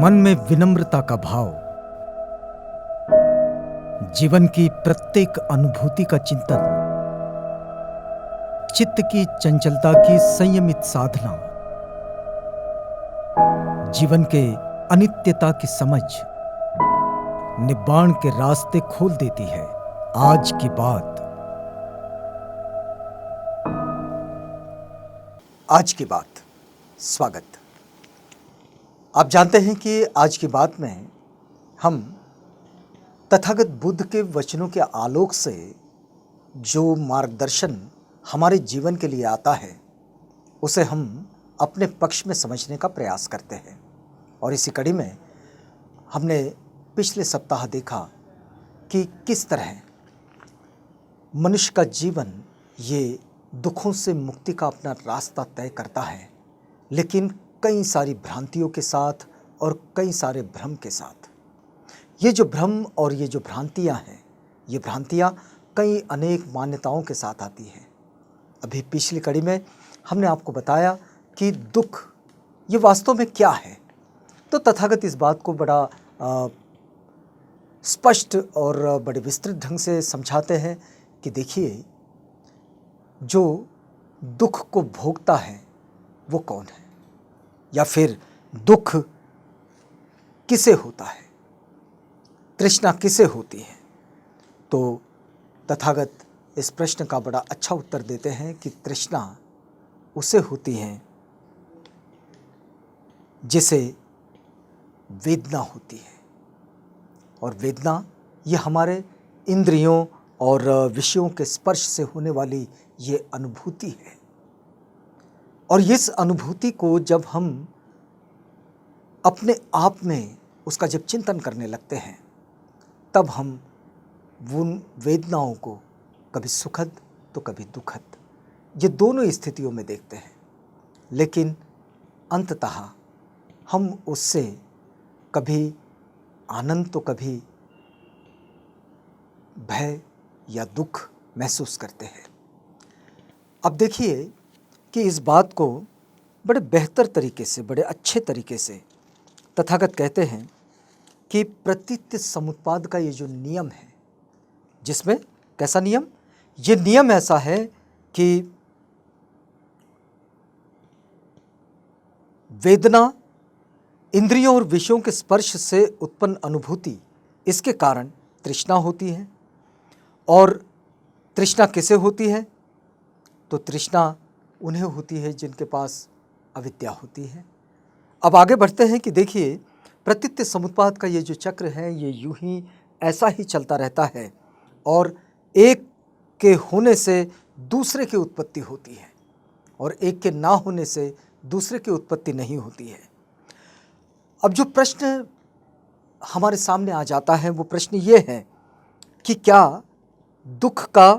मन में विनम्रता का भाव, जीवन की प्रत्येक अनुभूति का चिंतन, चित्त की चंचलता की संयमित साधना, जीवन के अनित्यता की समझ निब्बाण के रास्ते खोल देती है। आज की बात। आज की बात, स्वागत। आप जानते हैं कि आज की बात में हम तथागत बुद्ध के वचनों के आलोक से जो मार्गदर्शन हमारे जीवन के लिए आता है उसे हम अपने पक्ष में समझने का प्रयास करते हैं। और इसी कड़ी में हमने पिछले सप्ताह देखा कि किस तरह मनुष्य का जीवन ये दुखों से मुक्ति का अपना रास्ता तय करता है, लेकिन कई सारी भ्रांतियों के साथ और कई सारे भ्रम के साथ। ये जो भ्रम और ये जो भ्रांतियाँ हैं, ये भ्रांतियाँ कई अनेक मान्यताओं के साथ आती हैं। अभी पिछली कड़ी में हमने आपको बताया कि दुख ये वास्तव में क्या है। तो तथागत इस बात को बड़ा स्पष्ट और बड़े विस्तृत ढंग से समझाते हैं कि देखिए, जो दुख को भोगता है वो कौन है, या फिर दुख किसे होता है, तृष्णा किसे होती है। तो तथागत इस प्रश्न का बड़ा अच्छा उत्तर देते हैं कि तृष्णा उसे होती है जिसे वेदना होती है। और वेदना ये हमारे इंद्रियों और विषयों के स्पर्श से होने वाली ये अनुभूति है। और इस अनुभूति को जब हम अपने आप में उसका जब चिंतन करने लगते हैं, तब हम उन वेदनाओं को कभी सुखद तो कभी दुखद, ये दोनों स्थितियों में देखते हैं। लेकिन अंततः हम उससे कभी आनंद तो कभी भय या दुख महसूस करते हैं। अब देखिए कि इस बात को बड़े बेहतर तरीके से, बड़े अच्छे तरीके से तथागत कहते हैं कि प्रतीत्य समुत्पाद का ये जो नियम है, जिसमें कैसा नियम, ये नियम ऐसा है कि वेदना इंद्रियों और विषयों के स्पर्श से उत्पन्न अनुभूति, इसके कारण तृष्णा होती है। और तृष्णा किसे होती है? तो तृष्णा उन्हें होती है जिनके पास अविद्या होती है। अब आगे बढ़ते हैं कि देखिए, प्रतीत्य समुत्पाद का ये जो चक्र है, ये यूं ही ऐसा ही चलता रहता है और एक के होने से दूसरे की उत्पत्ति होती है और एक के ना होने से दूसरे की उत्पत्ति नहीं होती है। अब जो प्रश्न हमारे सामने आ जाता है वो प्रश्न ये है कि क्या दुख का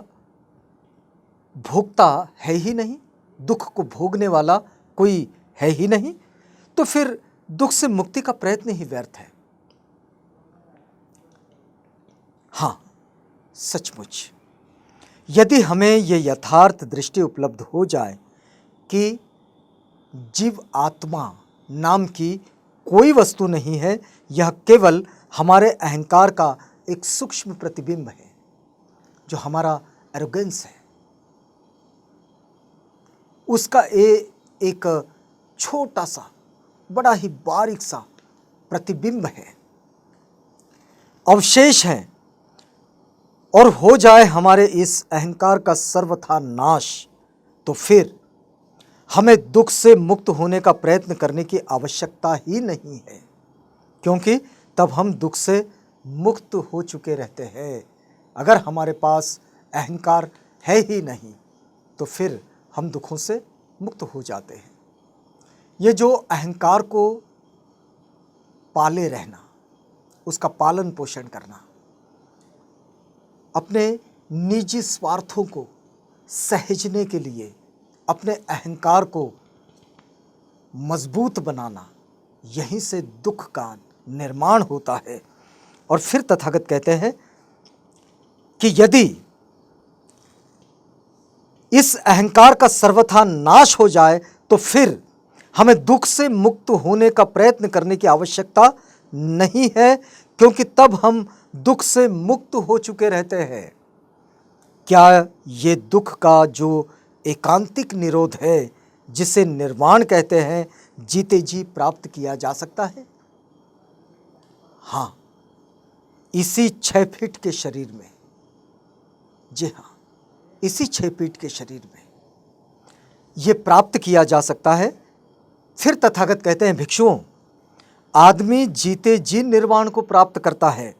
भोक्ता है ही नहीं, दुख को भोगने वाला कोई है ही नहीं, तो फिर दुख से मुक्ति का प्रयत्न ही व्यर्थ है। हाँ, सचमुच यदि हमें ये यथार्थ दृष्टि उपलब्ध हो जाए कि जीव आत्मा नाम की कोई वस्तु नहीं है, यह केवल हमारे अहंकार का एक सूक्ष्म प्रतिबिंब है, जो हमारा एरोगेंस है, उसका एक छोटा सा, बड़ा ही बारीक सा प्रतिबिंब है, अवशेष है, और हो जाए हमारे इस अहंकार का सर्वथा नाश, तो फिर हमें दुख से मुक्त होने का प्रयत्न करने की आवश्यकता ही नहीं है, क्योंकि तब हम दुख से मुक्त हो चुके रहते हैं। अगर हमारे पास अहंकार है ही नहीं तो फिर हम दुखों से मुक्त हो जाते हैं। ये जो अहंकार को पाले रहना, उसका पालन पोषण करना, अपने निजी स्वार्थों को सहेजने के लिए अपने अहंकार को मजबूत बनाना, यहीं से दुख का निर्माण होता है। और फिर तथागत कहते हैं कि यदि इस अहंकार का सर्वथा नाश हो जाए तो फिर हमें दुख से मुक्त होने का प्रयत्न करने की आवश्यकता नहीं है, क्योंकि तब हम दुख से मुक्त हो चुके रहते हैं। क्या ये दुख का जो एकांतिक निरोध है, जिसे निर्वाण कहते हैं, जीते जी प्राप्त किया जा सकता है? हाँ, इसी 6 फीट के शरीर में, जी हाँ, इसी 6 फीट के शरीर में ये प्राप्त किया जा सकता है। फिर तथागत कहते हैं, भिक्षुओं, आदमी जीते जी निर्वाण को प्राप्त करता है,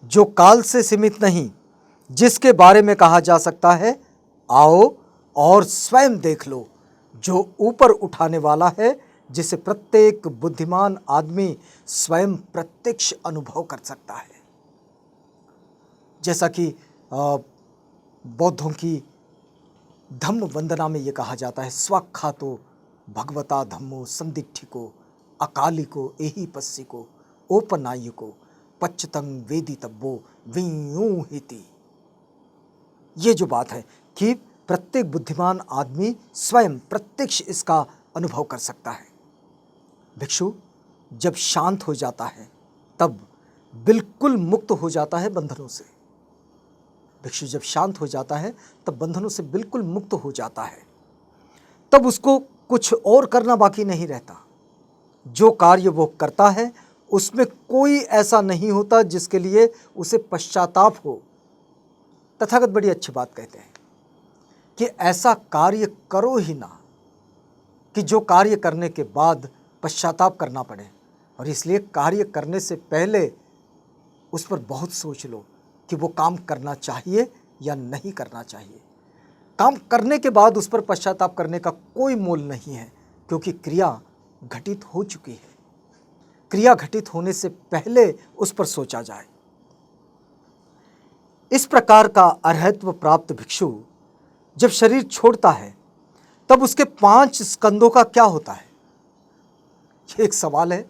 जो काल से सीमित नहीं, जिसके बारे में कहा जा सकता है, आओ और स्वयं देख लो, जो ऊपर उठाने वाला है, जिसे प्रत्येक बुद्धिमान आदमी स्वयं प्रत्यक्ष अनुभव कर सकता है। जैसा कि बौद्धों की धम्म वंदना में ये कहा जाता है, स्वाख्यातो भगवता धम्मो संदिग्धिको अकालिको एहि पस्सिको ओपनायिको पच्चतंग वेदितव्यो वियूहिति। ये जो बात है कि प्रत्येक बुद्धिमान आदमी स्वयं प्रत्यक्ष इसका अनुभव कर सकता है। भिक्षु जब शांत हो जाता है तब बिल्कुल मुक्त हो जाता है बंधनों से। भिक्षु जब शांत हो जाता है तब बंधनों से बिल्कुल मुक्त हो जाता है। तब उसको कुछ और करना बाकी नहीं रहता। जो कार्य वो करता है उसमें कोई ऐसा नहीं होता जिसके लिए उसे पश्चाताप हो। तथागत बड़ी अच्छी बात कहते हैं कि ऐसा कार्य करो ही ना कि जो कार्य करने के बाद पश्चाताप करना पड़े। और इसलिए कार्य करने से पहले उस पर बहुत सोच लो कि वो काम करना चाहिए या नहीं करना चाहिए। काम करने के बाद उस पर पश्चाताप करने का कोई मोल नहीं है, क्योंकि क्रिया घटित हो चुकी है। क्रिया घटित होने से पहले उस पर सोचा जाए। इस प्रकार का अर्हत्व प्राप्त भिक्षु जब शरीर छोड़ता है तब उसके 5 स्कंदों का क्या होता है? ये एक सवाल है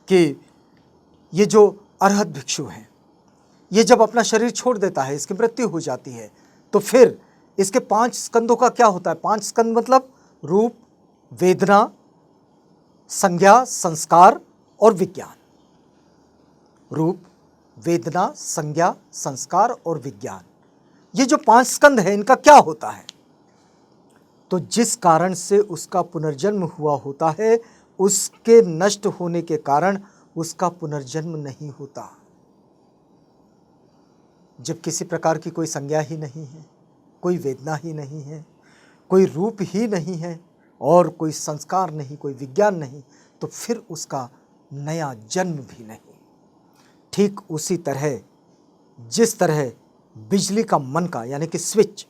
कि ये जो अर्हत भिक्षु हैं, ये जब अपना शरीर छोड़ देता है, इसकी मृत्यु हो जाती है, तो फिर इसके 5 स्कंदों का क्या होता है? 5 स्कंद मतलब रूप, वेदना, संज्ञा, संस्कार और विज्ञान। रूप, वेदना, संज्ञा, संस्कार और विज्ञान, ये जो 5 स्कंद है, इनका क्या होता है? तो जिस कारण से उसका पुनर्जन्म हुआ होता है, उसके नष्ट होने के कारण उसका पुनर्जन्म नहीं होता। जब किसी प्रकार की कोई संज्ञा ही नहीं है, कोई वेदना ही नहीं है, कोई रूप ही नहीं है और कोई संस्कार नहीं, कोई विज्ञान नहीं, तो फिर उसका नया जन्म भी नहीं। ठीक उसी तरह जिस तरह बिजली का मन का यानी कि स्विच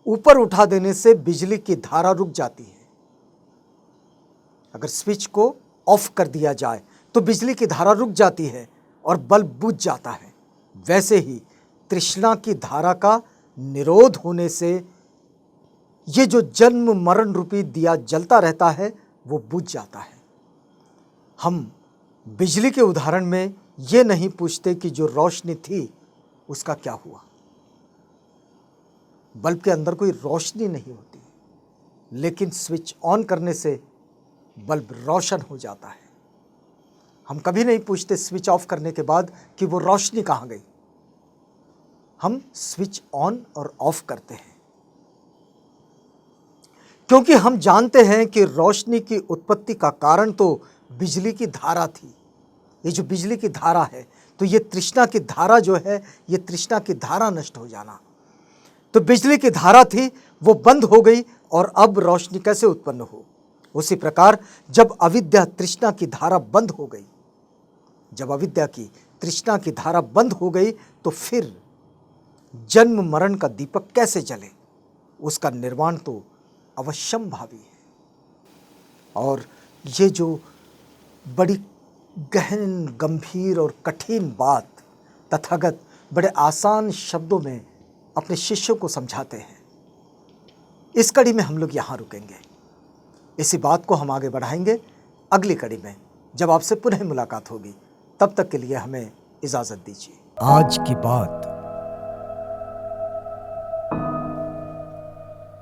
ऊपर उठा देने से बिजली की धारा रुक जाती है। अगर स्विच को ऑफ कर दिया जाए तो बिजली की धारा रुक जाती है और बल्ब बुझ जाता है। वैसे ही तृष्णा की धारा का निरोध होने से ये जो जन्म मरण रूपी दिया जलता रहता है वो बुझ जाता है। हम बिजली के उदाहरण में ये नहीं पूछते कि जो रोशनी थी उसका क्या हुआ। बल्ब के अंदर कोई रोशनी नहीं होती, लेकिन स्विच ऑन करने से बल्ब रोशन हो जाता है। हम कभी नहीं पूछते स्विच ऑफ करने के बाद कि वो रोशनी कहाँ गई। हम स्विच ऑन और ऑफ करते हैं क्योंकि हम जानते हैं कि रोशनी की उत्पत्ति का कारण तो बिजली की धारा थी। ये जो बिजली की धारा है, तो ये तृष्णा की धारा जो है, ये तृष्णा की धारा नष्ट हो जाना। तो बिजली की धारा थी वो बंद हो गई और अब रोशनी कैसे उत्पन्न हो। उसी प्रकार जब अविद्या तृष्णा की धारा बंद हो गई, जब अविद्या की तृष्णा की धारा बंद हो गई, तो फिर जन्म मरण का दीपक कैसे जले। उसका निर्वाण तो अवश्यंभावी है। और ये जो बड़ी गहन, गंभीर और कठिन बात तथागत बड़े आसान शब्दों में अपने शिष्यों को समझाते हैं, इस कड़ी में हम लोग यहाँ रुकेंगे। इसी बात को हम आगे बढ़ाएंगे अगली कड़ी में, जब आपसे पुनः मुलाकात होगी। तब तक के लिए हमें इजाज़त दीजिए। आज की बात।